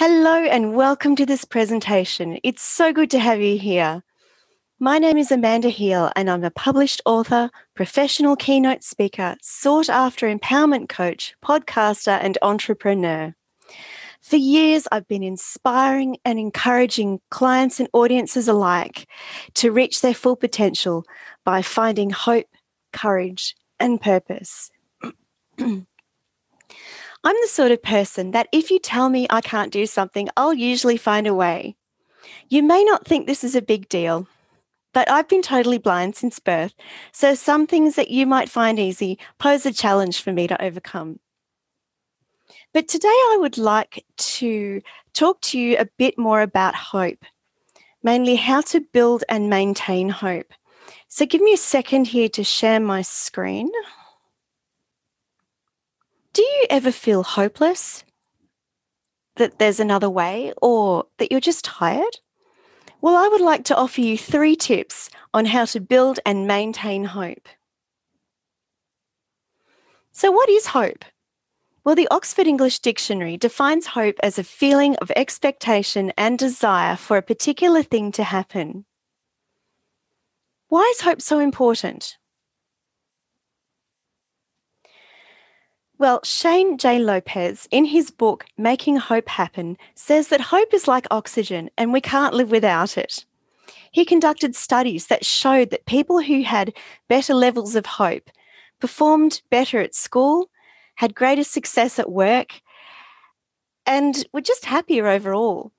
Hello and welcome to this presentation. It's so good to have you here. My name is Amanda Heel and I'm a published author, professional keynote speaker, sought-after empowerment coach, podcaster and entrepreneur. For years, I've been inspiring and encouraging clients and audiences alike to reach their full potential by finding hope, courage and purpose. I'm the sort of person that if you tell me I can't do something, I'll usually find a way. You may not think this is a big deal, but I've been totally blind since birth, so some things that you might find easy pose a challenge for me to overcome. But today I would like to talk to you a bit more about hope, mainly how to build and maintain hope. So give me a second here to share my screen. Do you ever feel hopeless? That there's another way, or that you're just tired? Well, I would like to offer you 3 tips on how to build and maintain hope. So what is hope? Well, the Oxford English Dictionary defines hope as a feeling of expectation and desire for a particular thing to happen. Why is hope so important? Well, Shane J. Lopez, in his book, Making Hope Happen, says that hope is like oxygen and we can't live without it. He conducted studies that showed that people who had better levels of hope performed better at school, had greater success at work, and were just happier overall.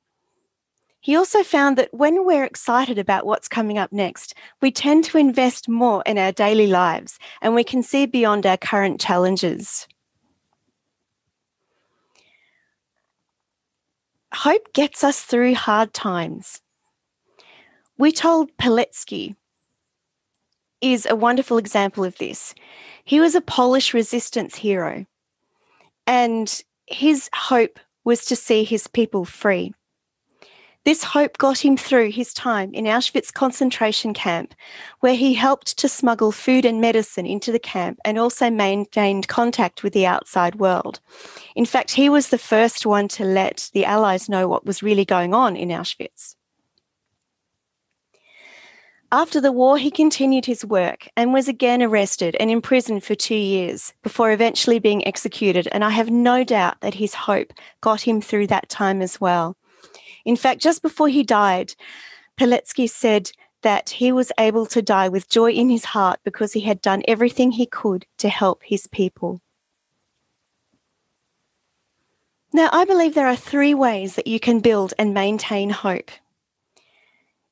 He also found that when we're excited about what's coming up next, we tend to invest more in our daily lives and we can see beyond our current challenges. Hope gets us through hard times. Witold Pilecki is a wonderful example of this. He was a Polish resistance hero, and his hope was to see his people free. This hope got him through his time in Auschwitz concentration camp, where he helped to smuggle food and medicine into the camp and also maintained contact with the outside world. In fact, he was the first one to let the Allies know what was really going on in Auschwitz. After the war, he continued his work and was again arrested and imprisoned for 2 years before eventually being executed, and I have no doubt that his hope got him through that time as well. In fact, just before he died, Pilecki said that he was able to die with joy in his heart because he had done everything he could to help his people. Now, I believe there are 3 ways that you can build and maintain hope.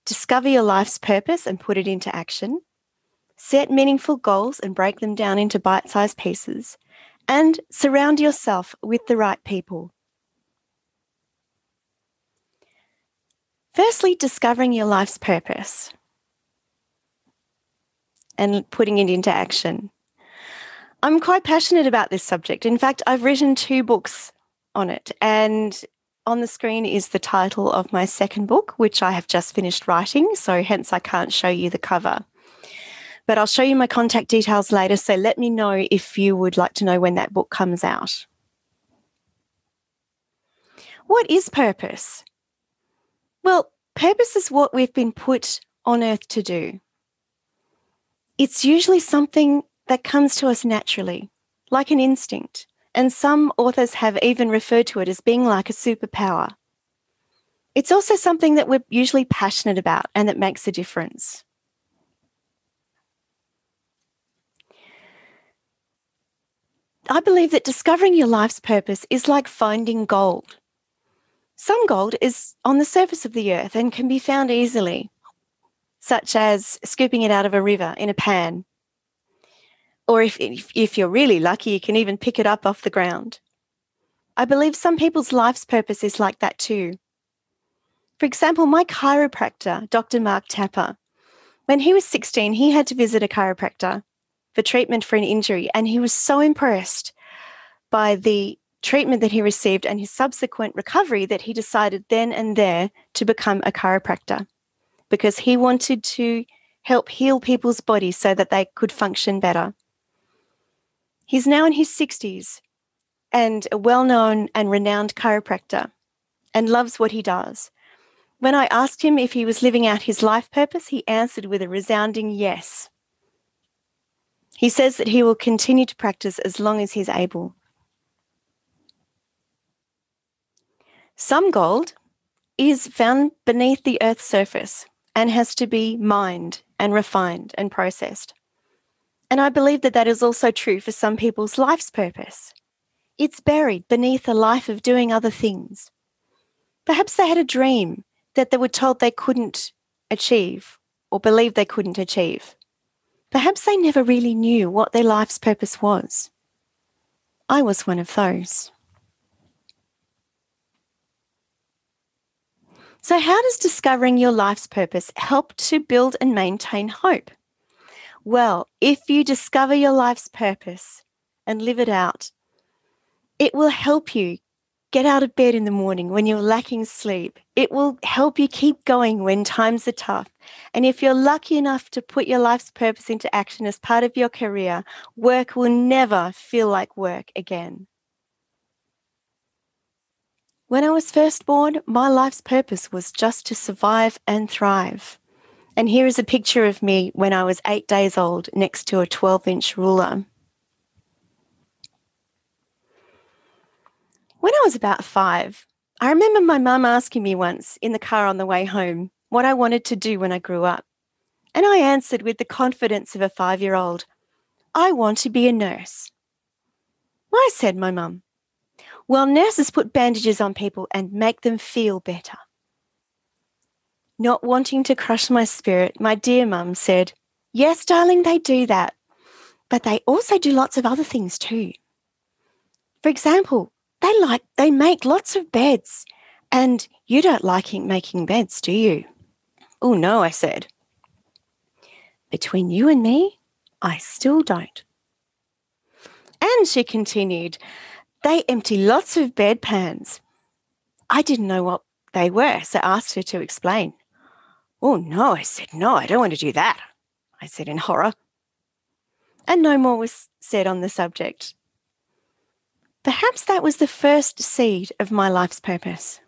Discover your life's purpose and put it into action. Set meaningful goals and break them down into bite-sized pieces. And surround yourself with the right people. Firstly, discovering your life's purpose and putting it into action. I'm quite passionate about this subject. In fact, I've written 2 books on it, and on the screen is the title of my second book, which I have just finished writing, so hence I can't show you the cover. But I'll show you my contact details later, so let me know if you would like to know when that book comes out. What is purpose? Well, purpose is what we've been put on earth to do. It's usually something that comes to us naturally, like an instinct. And some authors have even referred to it as being like a superpower. It's also something that we're usually passionate about and that makes a difference. I believe that discovering your life's purpose is like finding gold. Some gold is on the surface of the earth and can be found easily, such as scooping it out of a river in a pan. Or if you're really lucky, you can even pick it up off the ground. I believe some people's life's purpose is like that too. For example, my chiropractor, Dr. Mark Tapper, when he was 16, he had to visit a chiropractor for treatment for an injury, and he was so impressed by the treatment that he received and his subsequent recovery that he decided then and there to become a chiropractor because he wanted to help heal people's bodies so that they could function better. He's now in his 60s and a well-known and renowned chiropractor. and loves what he does. When I asked him if he was living out his life purpose, he answered with a resounding yes. He says that he will continue to practice as long as he's able. Some gold is found beneath the Earth's surface and has to be mined and refined and processed. And I believe that that is also true for some people's life's purpose. It's buried beneath a life of doing other things. Perhaps they had a dream that they were told they couldn't achieve or believed they couldn't achieve. Perhaps they never really knew what their life's purpose was. I was one of those. So how does discovering your life's purpose help to build and maintain hope? Well, if you discover your life's purpose and live it out, it will help you get out of bed in the morning when you're lacking sleep. It will help you keep going when times are tough. And if you're lucky enough to put your life's purpose into action as part of your career, work will never feel like work again. When I was first born, my life's purpose was just to survive and thrive. And here is a picture of me when I was 8 days old next to a 12-inch ruler. When I was about 5, I remember my mum asking me once in the car on the way home what I wanted to do when I grew up. And I answered with the confidence of a 5-year-old, "I want to be a nurse." "Why?" said my mum. "Well, nurses put bandages on people and make them feel better." Not wanting to crush my spirit, my dear mum said, "Yes, darling, they do that. But they also do lots of other things too. For example, they make lots of beds. And you don't like making beds, do you?" "Oh, no," I said. "Between you and me, I still don't." And she continued, "They empty lots of bedpans." I didn't know what they were, so I asked her to explain. "Oh, no," I said. "No, I don't want to do that," I said in horror. And no more was said on the subject. Perhaps that was the first seed of my life's purpose.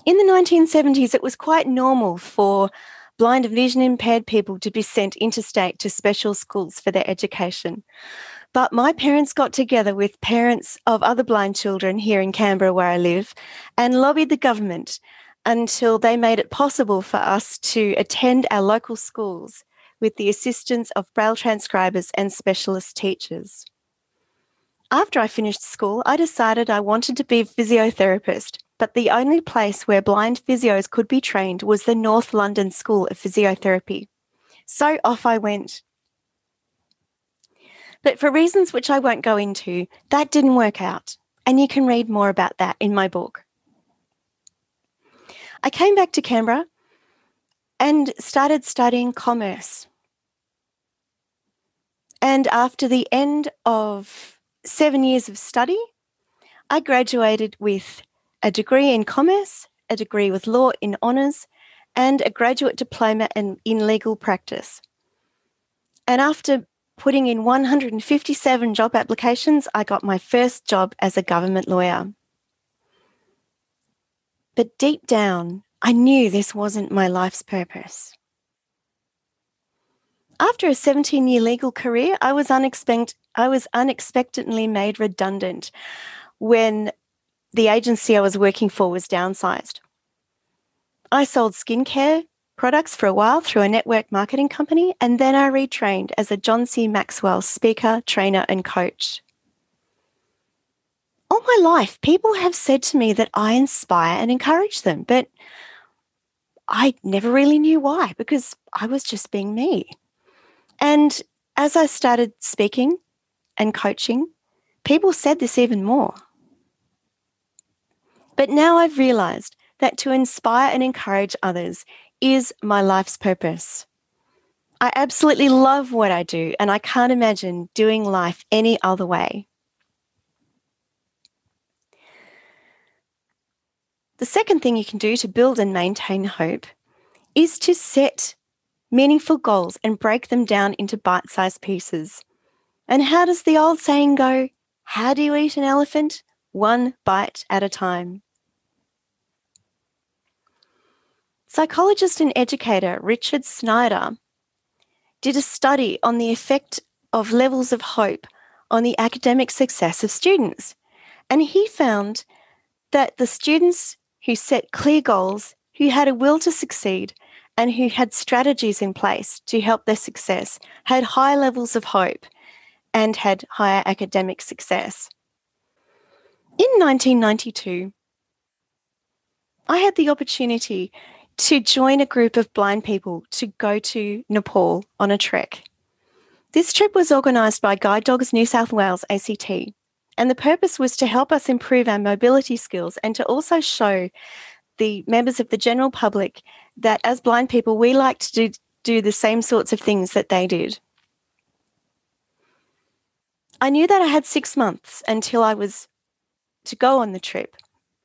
In the 1970s, it was quite normal for blind and vision impaired people to be sent interstate to special schools for their education. But my parents got together with parents of other blind children here in Canberra, where I live, and lobbied the government until they made it possible for us to attend our local schools with the assistance of braille transcribers and specialist teachers. After I finished school, I decided I wanted to be a physiotherapist, but the only place where blind physios could be trained was the North London School of Physiotherapy. So off I went. But for reasons which I won't go into, that didn't work out, and you can read more about that in my book. I came back to Canberra and started studying commerce. And after the end of 7 years of study, I graduated with a degree in commerce, a degree with law in honours, and a graduate diploma in legal practice. And after putting in 157 job applications, I got my first job as a government lawyer. But deep down, I knew this wasn't my life's purpose. After a 17-year legal career, I was unexpectedly made redundant when the agency I was working for was downsized. I sold skincare products for a while through a network marketing company, and then I retrained as a John C. Maxwell speaker, trainer, and coach. All my life, people have said to me that I inspire and encourage them, but I never really knew why, because I was just being me. And as I started speaking and coaching, people said this even more. But now I've realized that to inspire and encourage others is my life's purpose. I absolutely love what I do, and I can't imagine doing life any other way. The second thing you can do to build and maintain hope is to set meaningful goals and break them down into bite-sized pieces. And how does the old saying go? How do you eat an elephant? one bite at a time. Psychologist and educator Richard Snyder did a study on the effect of levels of hope on the academic success of students. And he found that the students who set clear goals, who had a will to succeed, and who had strategies in place to help their success had high levels of hope and had higher academic success. In 1992, I had the opportunity to join a group of blind people to go to Nepal on a trek. This trip was organised by Guide Dogs New South Wales ACT, and the purpose was to help us improve our mobility skills and to also show the members of the general public that as blind people, we like to do the same sorts of things that they did. I knew that I had 6 months until I was to go on the trip,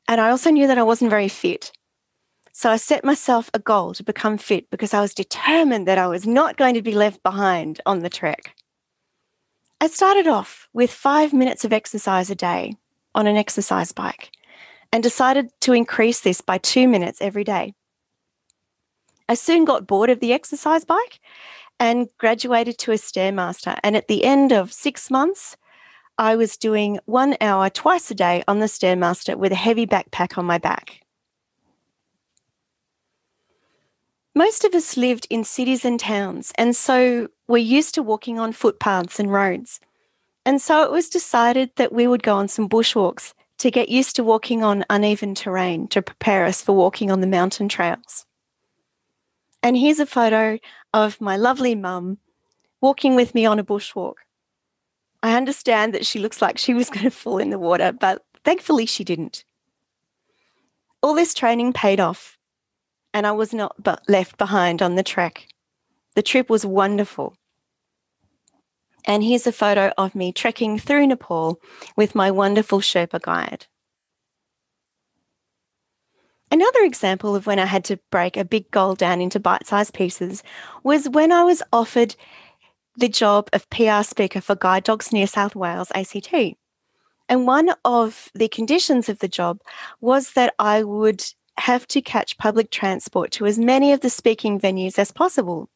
and I also knew that I wasn't very fit. So I set myself a goal to become fit because I was determined that I was not going to be left behind on the trek. I started off with 5 minutes of exercise a day on an exercise bike and decided to increase this by 2 minutes every day. I soon got bored of the exercise bike and graduated to a Stairmaster. And at the end of 6 months, I was doing 1 hour twice a day on the Stairmaster with a heavy backpack on my back. Most of us lived in cities and towns, and so we're used to walking on footpaths and roads. And so it was decided that we would go on some bushwalks to get used to walking on uneven terrain to prepare us for walking on the mountain trails. And here's a photo of my lovely mum walking with me on a bushwalk. I understand that she looks like she was going to fall in the water, but thankfully she didn't. All this training paid off, and I was not left behind on the trek. The trip was wonderful. And here's a photo of me trekking through Nepal with my wonderful Sherpa guide. Another example of when I had to break a big goal down into bite-sized pieces was when I was offered the job of PR speaker for Guide Dogs New South Wales ACT. And one of the conditions of the job was that I would have to catch public transport to as many of the speaking venues as possible,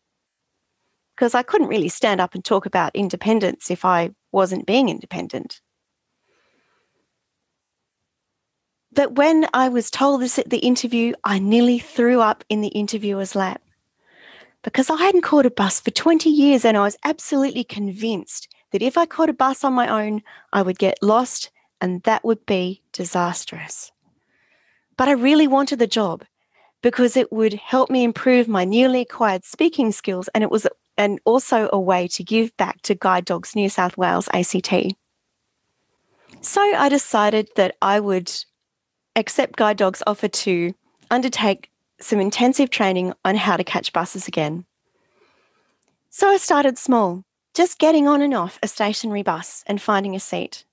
because I couldn't really stand up and talk about independence if I wasn't being independent. But when I was told this at the interview, I nearly threw up in the interviewer's lap, because I hadn't caught a bus for 20 years and I was absolutely convinced that if I caught a bus on my own, I would get lost and that would be disastrous. But I really wanted the job because it would help me improve my newly acquired speaking skills, and it was also a way to give back to Guide Dogs New South Wales ACT. So I decided that I would accept Guide Dogs' offer to undertake some intensive training on how to catch buses again. So I started small, just getting on and off a stationary bus and finding a seat.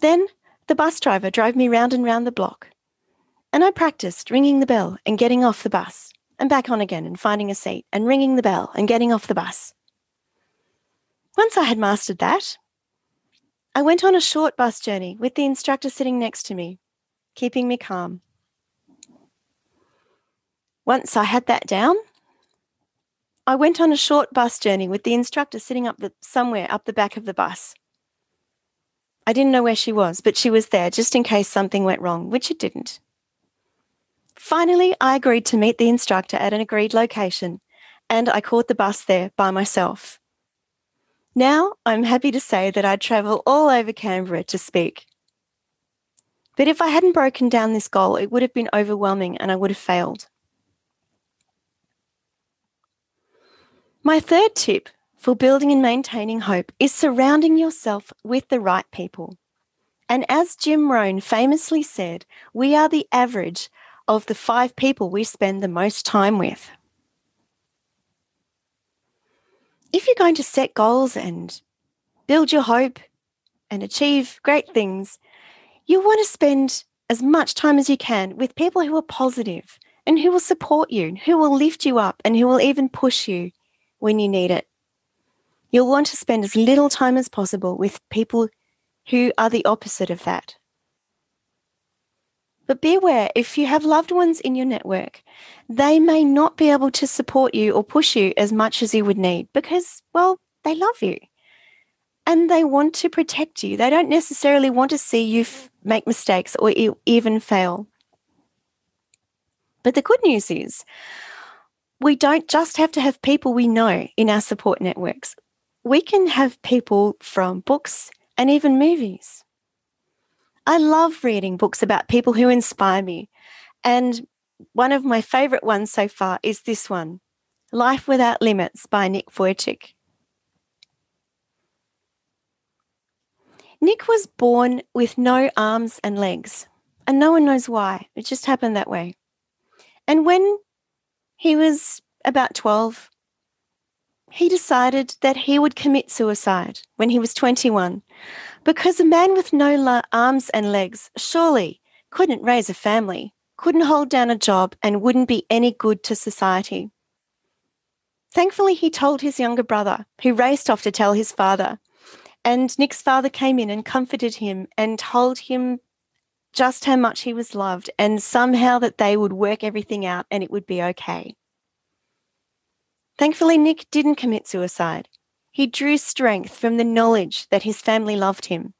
Then the bus driver drove me round and round the block, and I practiced ringing the bell and getting off the bus and back on again and finding a seat and ringing the bell and getting off the bus. Once I had mastered that, I went on a short bus journey with the instructor sitting next to me, keeping me calm. Once I had that down, I went on a short bus journey with the instructor sitting somewhere up the back of the bus. I didn't know where she was, but she was there just in case something went wrong, which it didn't. Finally, I agreed to meet the instructor at an agreed location, and I caught the bus there by myself. Now, I'm happy to say that I'd travel all over Canberra to speak. But if I hadn't broken down this goal, it would have been overwhelming and I would have failed. My third tip for building and maintaining hope is surrounding yourself with the right people. And as Jim Rohn famously said, we are the average of the 5 people we spend the most time with. If you're going to set goals and build your hope and achieve great things, you want to spend as much time as you can with people who are positive and who will support you, who will lift you up and who will even push you when you need it. You'll want to spend as little time as possible with people who are the opposite of that, But be aware, if you have loved ones in your network, they may not be able to support you or push you as much as you would need because, well, they love you and they want to protect you. They don't necessarily want to see you make mistakes or even fail. But the good news is we don't just have to have people we know in our support networks. We can have people from books and even movies. I love reading books about people who inspire me. And one of my favourite ones so far is this one, Life Without Limits by Nick Vujicic. Nick was born with no arms and legs, and no one knows why. It just happened that way. And when he was about 12, he decided that he would commit suicide when he was 21 because a man with no arms and legs surely couldn't raise a family, couldn't hold down a job, and wouldn't be any good to society. Thankfully, he told his younger brother, who raced off to tell his father. And Nick's father came in and comforted him and told him just how much he was loved and somehow that they would work everything out and it would be okay. Thankfully, Nick didn't commit suicide. He drew strength from the knowledge that his family loved him.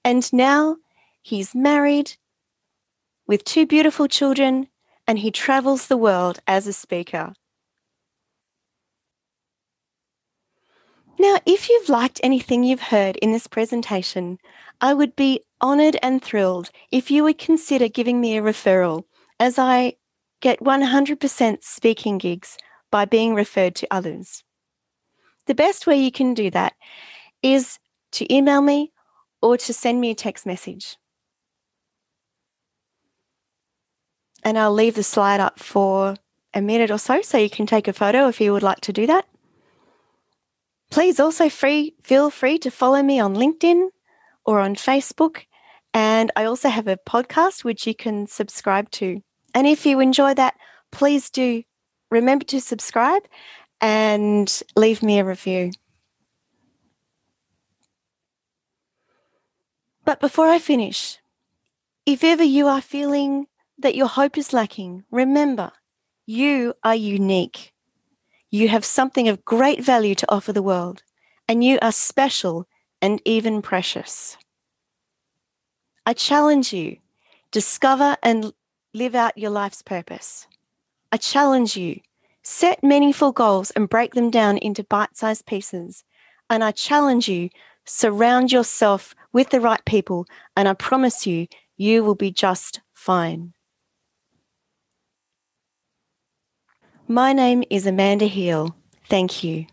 And now he's married with 2 beautiful children and he travels the world as a speaker. Now, if you've liked anything you've heard in this presentation, I would be honoured and thrilled if you would consider giving me a referral, as I get 100% speaking gigs by being referred to others. The best way you can do that is to email me or to send me a text message. And I'll leave the slide up for a minute or so you can take a photo if you would like to do that. Please also feel free to follow me on LinkedIn or on Facebook. And I also have a podcast which you can subscribe to. And if you enjoy that, please do remember to subscribe and leave me a review. But before I finish, if ever you are feeling that your hope is lacking, remember, you are unique. You have something of great value to offer the world, and you are special and even precious. I challenge you, discover and live out your life's purpose. I challenge you, set meaningful goals and break them down into bite-sized pieces. And I challenge you, surround yourself with the right people, and I promise you, you will be just fine. My name is Amanda Heal. Thank you.